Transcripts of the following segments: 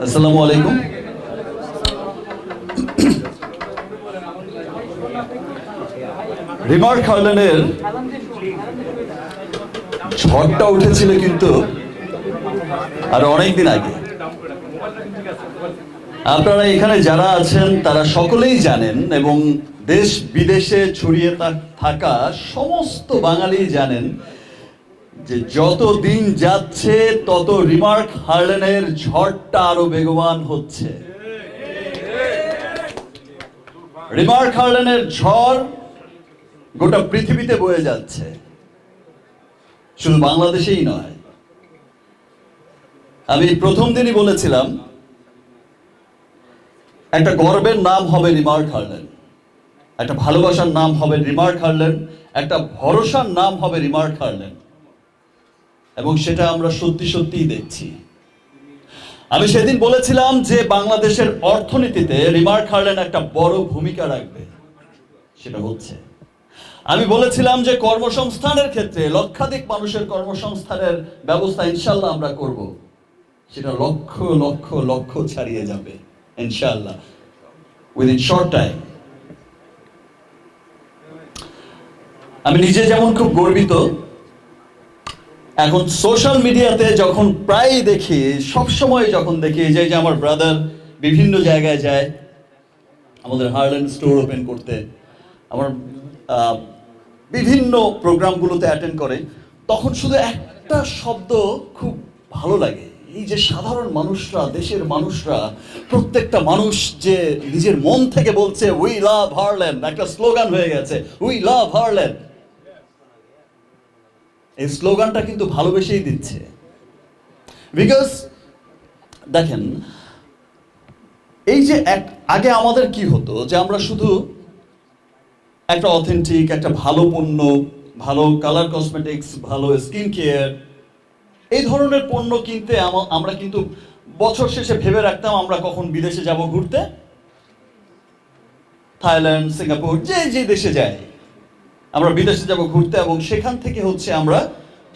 আসসালামু আলাইকুম। রিমার্ক হার্লেনের ঝড়টা উঠেছিল কিন্তু আর অনেকদিন আগে। আপনারা এখানে যারা আছেন তারা সকলেই জানেন এবং দেশ বিদেশে ছড়িয়ে থাকা সমস্ত বাঙালি জানেন যে যত দিন যাচ্ছে তত রিমার্ক হার্লেনের ঝড়টা আরো বেগবান হচ্ছে। রিমার্ক হার্লেনের ঝড় গোটা পৃথিবীতে বয়ে যাচ্ছে, শুধু বাংলাদেশেই নয়। আমি প্রথম দিনই বলেছিলাম একটা গর্বের নাম হবে রিমার্ক হার্লেন, একটা ভালোবাসার নাম হবে রিমার্ক হার্লেন, একটা ভরসার নাম হবে রিমার্ক হার্লেন, এবং সেটা আমরা সত্যি সত্যিই দেখছি। আমি সেদিন বলেছিলাম যে বাংলাদেশের অর্থনীতিতে রিমার্ক হার্লেন একটা বড় ভূমিকা রাখবে, সেটা হচ্ছে। আমি বলেছিলাম যে কর্মসংস্থানের ক্ষেত্রে লক্ষাধিক মানুষের কর্মসংস্থানের ব্যবস্থা ইনশাল্লাহ আমরা করব, সেটা লক্ষ লক্ষ লক্ষ ছাড়িয়ে যাবে ইনশাল্লাহ উইদিন শর্ট টাইম। আমি নিজে যেমন খুব গর্বিত, এখন সোশ্যাল মিডিয়াতে যখন প্রায় দেখি, সবসময় যখন দেখি যে আমার ব্রাদার বিভিন্ন জায়গায় যায় আমাদের হার্লেন স্টোর ওপেন করতে, আমার বিভিন্ন প্রোগ্রামগুলোতে অ্যাটেন্ড করে, তখন শুধু একটা শব্দ খুব ভালো লাগে, এই যে সাধারণ মানুষরা, দেশের মানুষরা, প্রত্যেকটা মানুষ যে নিজের মন থেকে বলছে উই লাভ হার্লেন, একটা স্লোগান হয়ে গেছে উই লাভ হার্লেন। এই স্লোগানটা কিন্তু ভালোবেসেই দিচ্ছে। বিকজ দেখেন, এই যে আগে আমাদের কি হতো যে আমরা শুধু একটা অথেন্টিক, একটা ভালো পণ্য, ভালো কালার কসমেটিক্স, ভালো স্কিন কেয়ার, এই ধরনের পণ্য কিনতে আমরা কিন্তু বছর শেষে ভেবে রাখতাম আমরা কখন বিদেশে যাব ঘুরতে, থাইল্যান্ড, সিঙ্গাপুর, যে দেশে যাই আমরা বিদেশে যাব ঘুরতে, এবং সেখান থেকে হচ্ছে আমরা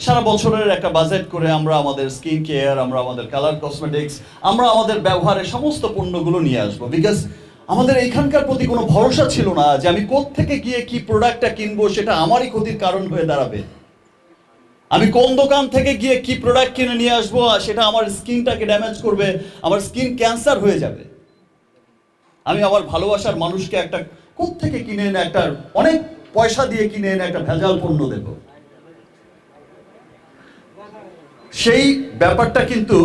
সারা বছরের একটা বাজেট করে আমরা আমাদের স্কিন কেয়ার, আমরা আমাদের কালার কসমেটিক্স, আমরা আমাদের ব্যবহারের সমস্ত পণ্যগুলো নিয়ে আসবো। বিকজ আমাদের এইখানকার প্রতি কোনো ভরসা ছিল না যে আমি কোত্থেকে গিয়ে কি প্রোডাক্টটা কিনবো সেটা আমারই ক্ষতির কারণ হয়ে দাঁড়াবে, আমি কোন দোকান থেকে গিয়ে কি প্রোডাক্ট কিনে নিয়ে আসবো সেটা আমার স্কিনটাকে ড্যামেজ করবে, আমার স্কিন ক্যান্সার হয়ে যাবে। আমি আমার ভালোবাসার মানুষকে একটা কোত্থেকে কিনে এনে, একটা অনেক পয়সা দিয়ে কিনে এনে একটা ভেজাল পণ্য দেব, সেই ব্যাপারটা কিন্তু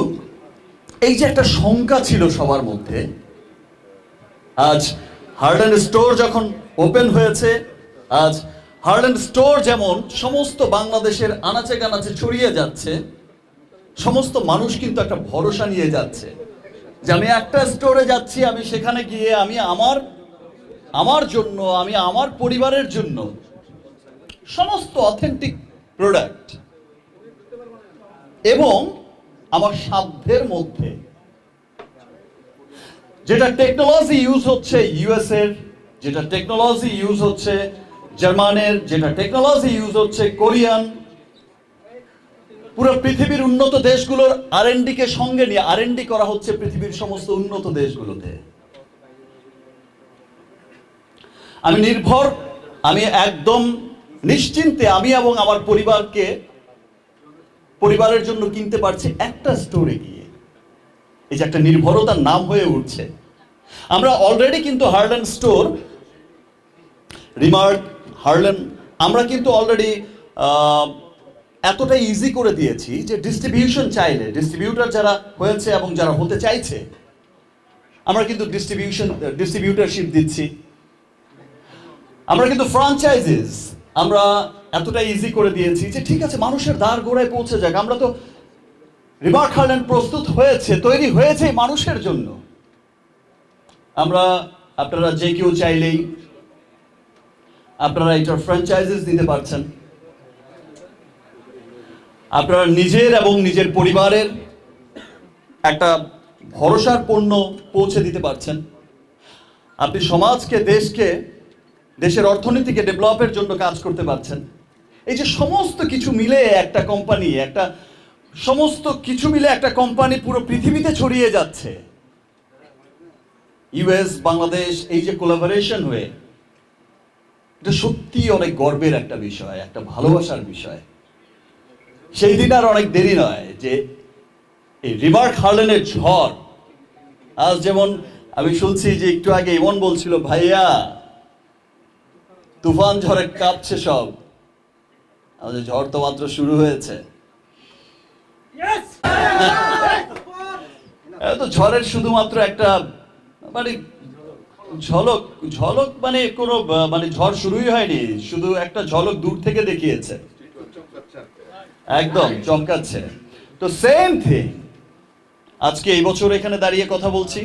এই যে একটা শঙ্কা ছিল সবার মধ্যে, আজ হার্লেন স্টোর যখন ওপেন হয়েছে, আজ হার্লেন স্টোর যেমন সমস্ত বাংলাদেশের আনাচে কানাচে ছড়িয়ে যাচ্ছে, সমস্ত মানুষ কিন্তু একটা ভরসা নিয়ে যাচ্ছে যে আমি একটা স্টোরে যাচ্ছি, আমি সেখানে গিয়ে আমি আমার জন্য, আমি আমার পরিবারের জন্য সমস্ত অথেন্টিক প্রোডাক্ট এবং আমার সাধ্যের মধ্যে, যেটা টেকনোলজি ইউজ হচ্ছে ইউএস এর, যেটা টেকনোলজি ইউজ হচ্ছে জার্মানের, যেটা টেকনোলজি ইউজ হচ্ছে কোরিয়ান, পুরো পৃথিবীর উন্নত দেশগুলোর R&D কে সঙ্গে নিয়ে R&D করা হচ্ছে পৃথিবীর সমস্ত উন্নত দেশগুলোতে। আমি একদম নিশ্চিন্তে আমি এবং আমার পরিবারের জন্য কিনতে পারছি একটা স্টোরে গিয়ে। এই যে একটা নির্ভরতার নাম হয়ে উঠছে। আমরা অলরেডি কিন্তু হার্লেন স্টোর, রিমার্ক, হার্লেন, আমরা কিন্তু অলরেডি এতটাই ইজি করে দিয়েছি যে ডিস্ট্রিবিউশন চাইলে, ডিস্ট্রিবিউটার যারা হয়েছে এবং যারা হতে চাইছে, আমরা কিন্তু ডিস্ট্রিবিউটারশিপ দিচ্ছি। আমরা কিন্তু ফ্র্যাঞ্চাইজিস আমরা এতটাই ইজি করে দিয়েছি যে ঠিক আছে, মানুষের দ্বার গোড়ায় পৌঁছে যাক। আমরা তো রিমার্ক হার্লেন প্রস্তুত হয়েছে, তৈরি হয়েছে মানুষের জন্য। আপনারা যে কেউ চাইলেই আপনারা এটার ফ্র্যাঞ্চাইজিস দিতে পারছেন। আপনারা নিজের এবং নিজের পরিবারের একটা ভরসার পণ্য পৌঁছে দিতে পারছেন। আপনি সমাজকে, দেশকে, দেশের অর্থনীতিকে ডেভেলপের জন্য কাজ করতে পারছেন। এই যে সমস্ত কিছু মিলে একটা কোম্পানি, সমস্ত কিছু মিলে একটা কোম্পানি পুরো পৃথিবীতে ছড়িয়ে যাচ্ছে। ইউএস বাংলাদেশ এই যে কোলাবোরেশন হয়ে, এটা সত্যি অনেক গর্বের একটা বিষয়, একটা ভালোবাসার বিষয়। সেই দিন আর অনেক দেরি নয় যে এই রিমার্ক হার্লেনের ঝড়, আজ যেমন আমি শুনছি যে একটু আগে ইমন বলছিল, ভাইয়া তুফান ঝড়ে কাঁপছে সব, আমাদের ঝড় তো মাত্র শুরু হয়েছে। তো ঝড়ের শুধুমাত্র একটা মানে ঝলক ঝলক মানে কোনো মানে ঝড় শুরুই হয়নি, শুধু একটা ঝলক দূর থেকে দেখিয়েছে, একদম চমকাচ্ছে। তো সেম থিং আজকে এই বছর এখানে দাঁড়িয়ে কথা বলছি,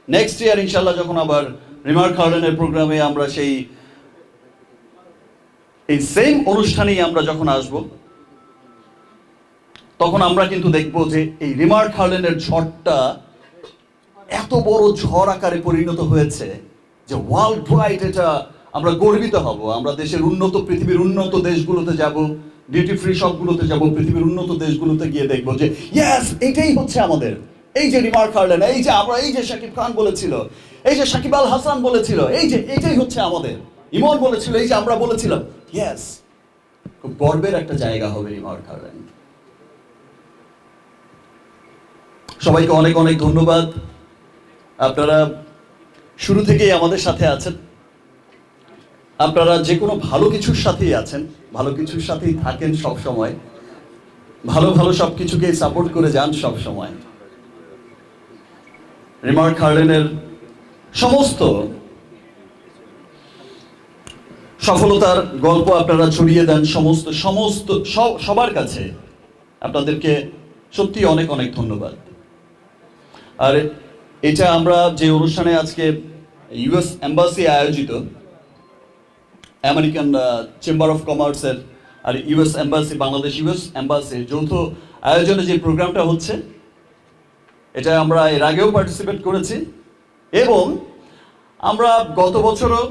নেক্সট ইয়ার ইনশাল্লাহ যখন আবার রিমার্ক হার্লেনের প্রোগ্রামে আমরা এই সেম অনুষ্ঠানেই আমরা যখন আসব, তখন আমরা কিন্তু দেখব যে এই রিমার্ক হার্লেনের ঝড়টা এত বড় ঝড় আকারে পরিণত হয়েছে যে ওয়ার্ল্ড ওয়াইড এটা আমরা গর্বিত হব। আমরা দেশের পৃথিবীর উন্নত দেশগুলোতে যাব, ডিউটি ফ্রি শপগুলোতে যাব, পৃথিবীর উন্নত দেশগুলোতে গিয়ে দেখবো যে ইয়েস, এটাই হচ্ছে আমাদের, এই যে রিমার্ক হার্লেন, এই যে শাকিব খান বলেছিল, এই যে সাকিব আল হাসান বলেছিল, এটাই হচ্ছে আমাদের, ইমন বলেছিল, এই যে আমরা বলেছিলাম, ইয়েস, খুব গর্বের একটা জায়গা হবে রিমার্ক হার্লেন। সবাইকে অনেক অনেক ধন্যবাদ। আপনারা শুরু থেকেই আমাদের সাথে আছেন, আপনারা যে কোনো ভালো কিছুর সাথেই আছেন, ভালো কিছুর সাথেই থাকেন সব সময়, ভালো ভালো সবকিছুকে সাপোর্ট করে যান সব সময়। রিমার্ক হার্লেনের সমস্ত সফলতার গল্প আপনারা ছড়িয়ে দেন সবার কাছে। আপনাদেরকে সত্যি অনেক অনেক ধন্যবাদ। আর এটা আমরা যে অনুষ্ঠানে আজকে ইউএস এম্বাসি আয়োজিত, আমেরিকান চেম্বার অফ কমার্সের আর ইউএস এম্বাসি, বাংলাদেশ ইউএস এম্বাসির যৌথ আয়োজনে যে প্রোগ্রামটা হচ্ছে, এটা আমরা এর আগেও পার্টিসিপেট করেছি এবং আমরা গত বছরও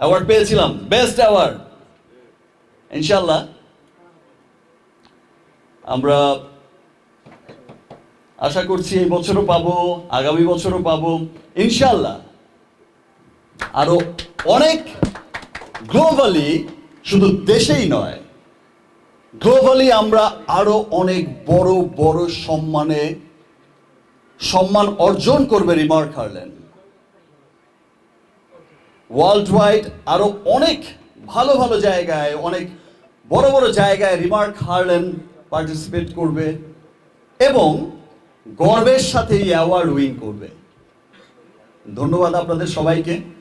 অ্যাওয়ার্ড পেয়েছিলাম, বেস্ট অ্যাওয়ার্ড। ইনশাল্লাহ আমরা আশা করছি এই বছরও পাবো, আগামী বছরও পাবো ইনশাল্লাহ। আরো অনেক গ্লোবালি, শুধু দেশেই নয়, গ্লোবালি আমরা আরো অনেক বড় বড় সম্মান অর্জন করবে রিমার্ক হার্লেন। ওয়ার্ল্ড ওয়াইড আরো অনেক ভালো ভালো জায়গায়, অনেক বড় বড় জায়গায় রিমার্ক হার্লেন পার্টিসিপেট করবে এবং গর্বের সাথে এই অ্যাওয়ার্ড উইন করবে। ধন্যবাদ আপনাদের সবাইকে।